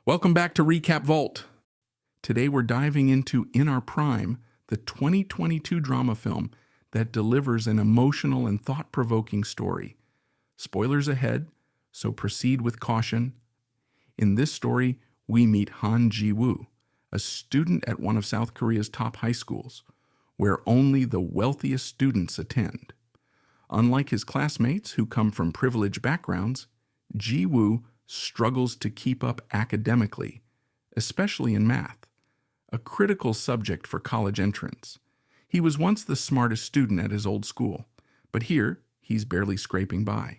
Welcome back to Recap Vault. Today we're diving into In Our Prime, the 2022 drama film that delivers an emotional and thought-provoking story. Spoilers ahead, so proceed with caution. In this story, we meet Han Ji-woo, a student at one of South Korea's top high schools, where only the wealthiest students attend. Unlike his classmates who come from privileged backgrounds, Ji-woo struggles to keep up academically, especially in math, a critical subject for college entrance. He was once the smartest student at his old school, but here he's barely scraping by.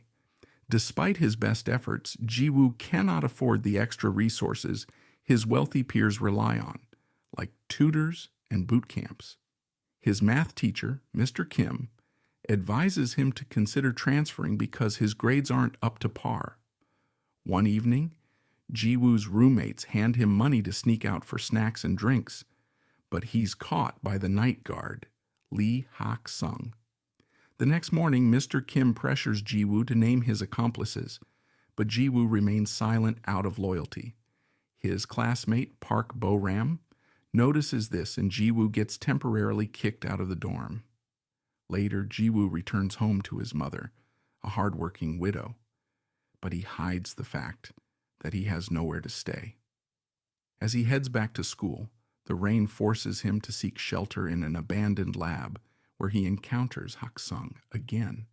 Despite his best efforts, Ji-woo cannot afford the extra resources his wealthy peers rely on, like tutors and boot camps. His math teacher, Mr. Kim, advises him to consider transferring because his grades aren't up to par. One evening, Ji-woo's roommates hand him money to sneak out for snacks and drinks, but he's caught by the night guard, Lee Hak-sung. The next morning, Mr. Kim pressures Ji-woo to name his accomplices, but Ji-woo remains silent out of loyalty. His classmate, Park Bo-ram, notices this and Ji-woo gets temporarily kicked out of the dorm. Later, Ji-woo returns home to his mother, a hardworking widow, but he hides the fact that he has nowhere to stay. As he heads back to school, the rain forces him to seek shelter in an abandoned lab where he encounters Hak-sung again.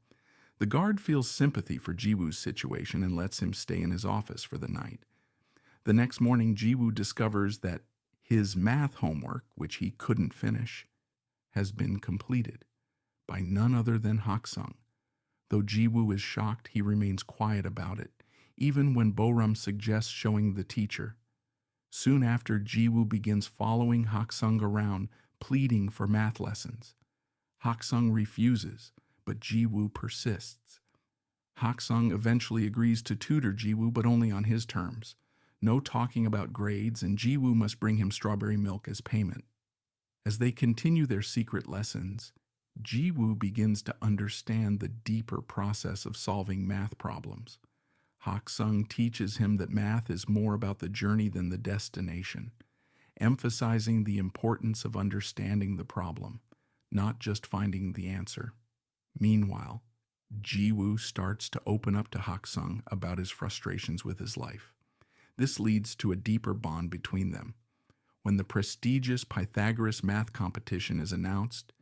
The guard feels sympathy for Ji-woo's situation and lets him stay in his office for the night. The next morning, Ji-woo discovers that his math homework, which he couldn't finish, has been completed by none other than Hak-sung. Though Ji-woo is shocked, he remains quiet about it, even when Bo-ram suggests showing the teacher. Soon after, Ji-woo begins following Hak-sung around, pleading for math lessons. Hak-sung refuses, but Ji-woo persists. Hak-sung eventually agrees to tutor Ji-woo, but only on his terms. No talking about grades, and Ji-woo must bring him strawberry milk as payment. As they continue their secret lessons, Ji-woo begins to understand the deeper process of solving math problems. Hak-sung teaches him that math is more about the journey than the destination, emphasizing the importance of understanding the problem, not just finding the answer. Meanwhile, Ji-woo starts to open up to Hak-sung about his frustrations with his life. This leads to a deeper bond between them. When the prestigious Pythagoras math competition is announced,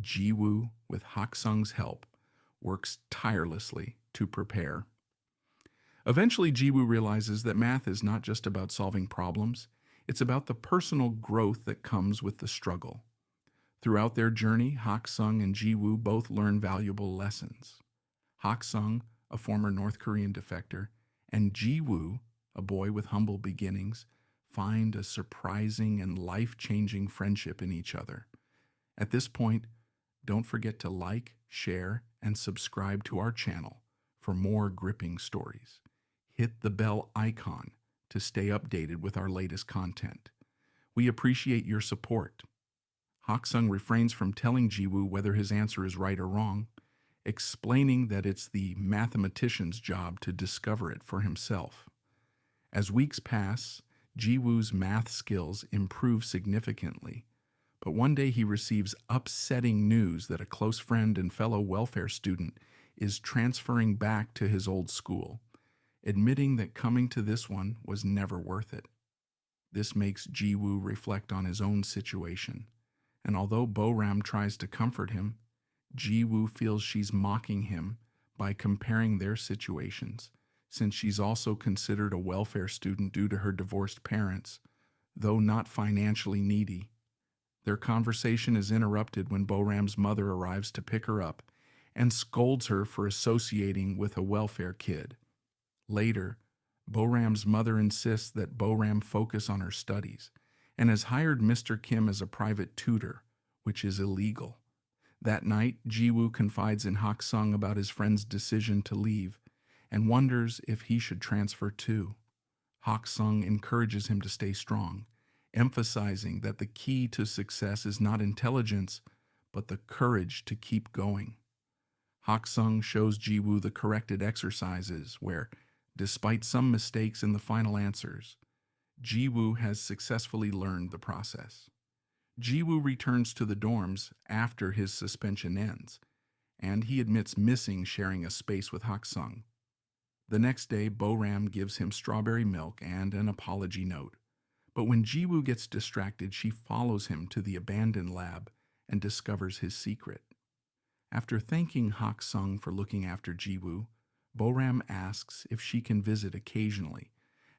Ji-woo, with Hak-sung's help, works tirelessly to prepare. Eventually, Ji-woo realizes that math is not just about solving problems, it's about the personal growth that comes with the struggle. Throughout their journey, Hak-sung and Ji-woo both learn valuable lessons. Hak-sung, a former North Korean defector, and Ji-woo, a boy with humble beginnings, find a surprising and life-changing friendship in each other. At this point, don't forget to like, share, and subscribe to our channel for more gripping stories. Hit the bell icon to stay updated with our latest content. We appreciate your support. Hak-sung refrains from telling Ji-woo whether his answer is right or wrong, explaining that it's the mathematician's job to discover it for himself. As weeks pass, Ji-woo's math skills improve significantly, but one day he receives upsetting news that a close friend and fellow welfare student is transferring back to his old school, admitting that coming to this one was never worth it. This makes Ji-woo reflect on his own situation, and although Bo-ram tries to comfort him, Ji-woo feels she's mocking him by comparing their situations, since she's also considered a welfare student due to her divorced parents, though not financially needy. Their conversation is interrupted when Bo-ram's mother arrives to pick her up and scolds her for associating with a welfare kid. Later, Bo-ram's mother insists that Bo-ram focus on her studies and has hired Mr. Kim as a private tutor, which is illegal. That night, Ji-woo confides in Hak-sung about his friend's decision to leave and wonders if he should transfer too. Hak-sung encourages him to stay strong, emphasizing that the key to success is not intelligence, but the courage to keep going. Hak-sung shows Ji-woo the corrected exercises where, despite some mistakes in the final answers, Jiwoo has successfully learned the process. Jiwoo returns to the dorms after his suspension ends, and he admits missing sharing a space with Haksung. The next day, Bo-ram gives him strawberry milk and an apology note. But when Jiwoo gets distracted, she follows him to the abandoned lab and discovers his secret. After thanking Haksung for looking after Jiwoo, Bo-ram asks if she can visit occasionally,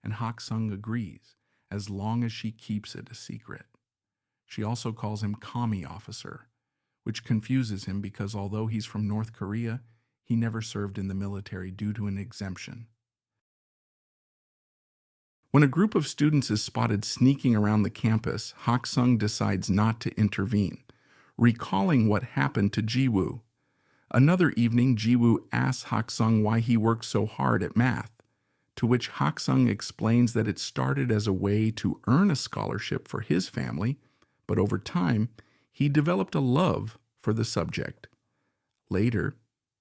and Haksung agrees, as long as she keeps it a secret. She also calls him Commie Officer, which confuses him because although he's from North Korea, he never served in the military due to an exemption. When a group of students is spotted sneaking around the campus, Haksung decides not to intervene, recalling what happened to Jiwoo. Another evening, Jiwoo asks Haksung why he worked so hard at math, to which Haksung explains that it started as a way to earn a scholarship for his family, but over time, he developed a love for the subject. Later,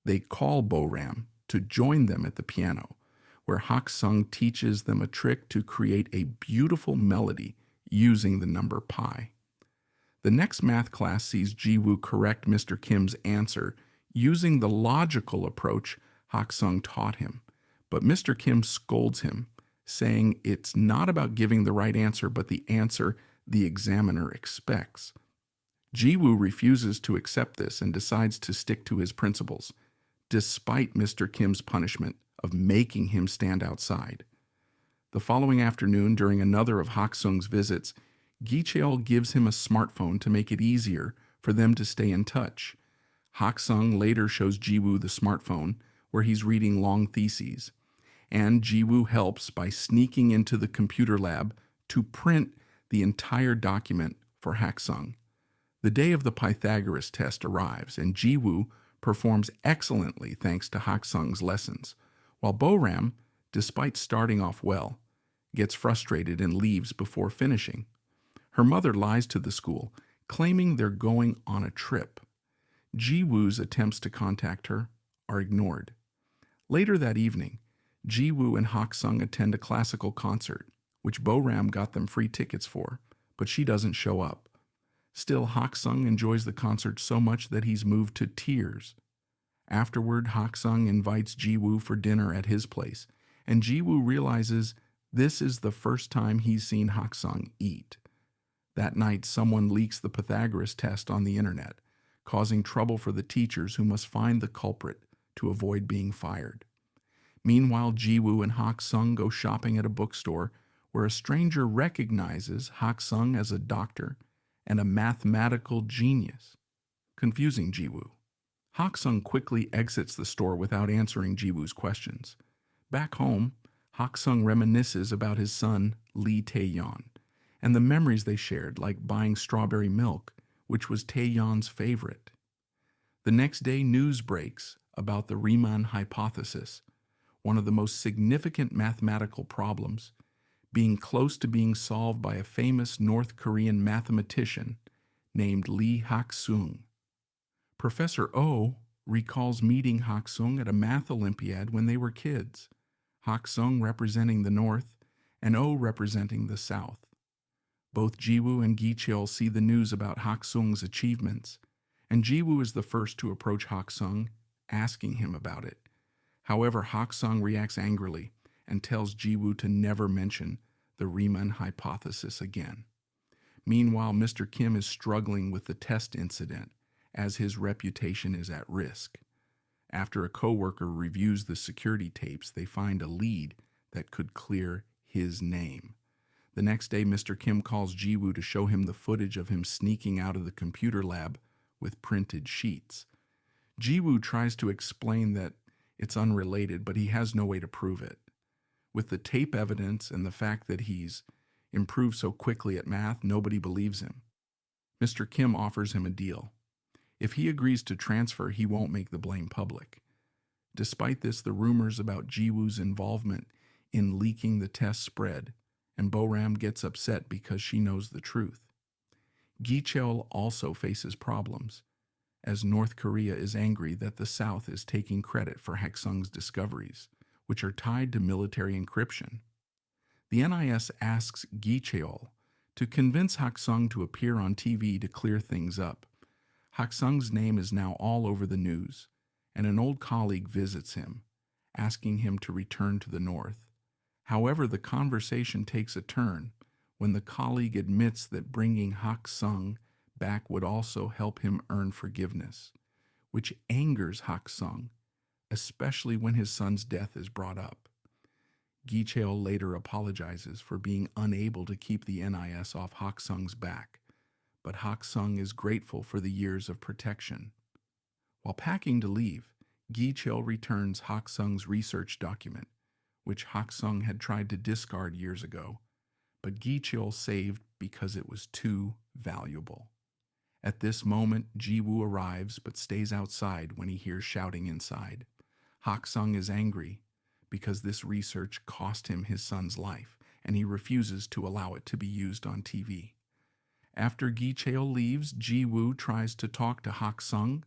they call Bo-ram to join them at the piano, where Haksung teaches them a trick to create a beautiful melody using the number pi. The next math class sees Jiwoo correct Mr. Kim's answer using the logical approach Haksung taught him, but Mr. Kim scolds him, saying it's not about giving the right answer, but the answer the examiner expects. Jiwoo refuses to accept this and decides to stick to his principles, despite Mr. Kim's punishment of making him stand outside. The following afternoon, during another of Haksung's visits, Gi-cheol gives him a smartphone to make it easier for them to stay in touch. Haksung later shows Jiwoo the smartphone, where he's reading long theses, and Jiwoo helps by sneaking into the computer lab to print the entire document for Haksung. The day of the Pythagoras test arrives, and Jiwoo performs excellently thanks to Haksung's lessons, while Bo-ram, despite starting off well, gets frustrated and leaves before finishing. Her mother lies to the school, claiming they're going on a trip. Jiwoo's attempts to contact her are ignored. Later that evening, Jiwoo and Haksung attend a classical concert, which Bo-ram got them free tickets for, but she doesn't show up. Still, Haksung enjoys the concert so much that he's moved to tears. Afterward, Haksung invites Jiwoo for dinner at his place, and Jiwoo realizes this is the first time he's seen Haksung eat. That night, someone leaks the Pythagoras test on the internet, causing trouble for the teachers who must find the culprit to avoid being fired. Meanwhile, Jiwoo and Haksung go shopping at a bookstore where a stranger recognizes Haksung as a doctor and a mathematical genius, confusing Jiwoo. Haksung quickly exits the store without answering Jiwoo's questions. Back home, Haksung reminisces about his son, Lee Tae-yeon, and the memories they shared, like buying strawberry milk, which was Tae-yeon's favorite. The next day, news breaks about the Riemann hypothesis, one of the most significant mathematical problems, being close to being solved by a famous North Korean mathematician named Lee Haksung. Professor Oh recalls meeting Haksung at a math Olympiad when they were kids, Haksung representing the North and Oh representing the South. Both Jiwoo and Gi-cheol see the news about Haksung's achievements, and Jiwoo is the first to approach Haksung, asking him about it. However, Haksung reacts angrily and tells Jiwoo to never mention the Riemann hypothesis again. Meanwhile, Mr. Kim is struggling with the test incident, as his reputation is at risk. After a coworker reviews the security tapes, they find a lead that could clear his name. The next day, Mr. Kim calls Jiwoo to show him the footage of him sneaking out of the computer lab with printed sheets. Jiwoo tries to explain that it's unrelated, but he has no way to prove it. With the tape evidence and the fact that he's improved so quickly at math, nobody believes him. Mr. Kim offers him a deal. If he agrees to transfer, he won't make the blame public. Despite this, the rumors about Jiwoo's involvement in leaking the test spread, and Bo-ram gets upset because she knows the truth. Gi-cheol also faces problems, as North Korea is angry that the South is taking credit for Haksung's discoveries, which are tied to military encryption. The NIS asks Gi Cheol to convince Hak Sung to appear on TV to clear things up. Hak Sung's name is now all over the news, and an old colleague visits him, asking him to return to the North. However, the conversation takes a turn when the colleague admits that bringing Hak Sung back would also help him earn forgiveness, which angers Hak Sung, especially when his son's death is brought up. Gi Cheol later apologizes for being unable to keep the NIS off Hak Sung's back, but Hak Sung is grateful for the years of protection. While packing to leave, Gi Cheol returns Hak Sung's research document, which Hak Sung had tried to discard years ago, but Gi Cheol saved because it was too valuable. At this moment, Ji Woo arrives but stays outside when he hears shouting inside. Hak Sung is angry because this research cost him his son's life, and he refuses to allow it to be used on TV. After Gi Cheol leaves, Ji Woo tries to talk to Hak Sung,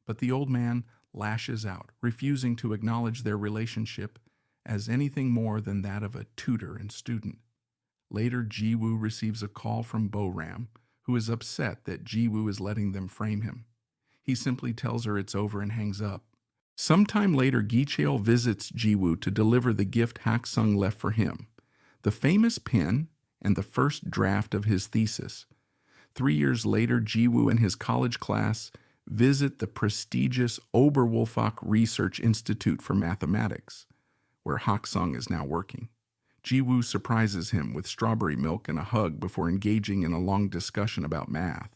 but the old man lashes out, refusing to acknowledge their relationship as anything more than that of a tutor and student. Later, Ji Woo receives a call from Bo Ram, who is upset that Ji Woo is letting them frame him. He simply tells her it's over and hangs up. Sometime later, Gi Cheol visits Ji Woo to deliver the gift Hak Sung left for him, the famous pen and the first draft of his thesis. 3 years later, Ji Woo and his college class visit the prestigious Oberwolfach Research Institute for Mathematics, where Hak Sung is now working. Ji Woo surprises him with strawberry milk and a hug before engaging in a long discussion about math.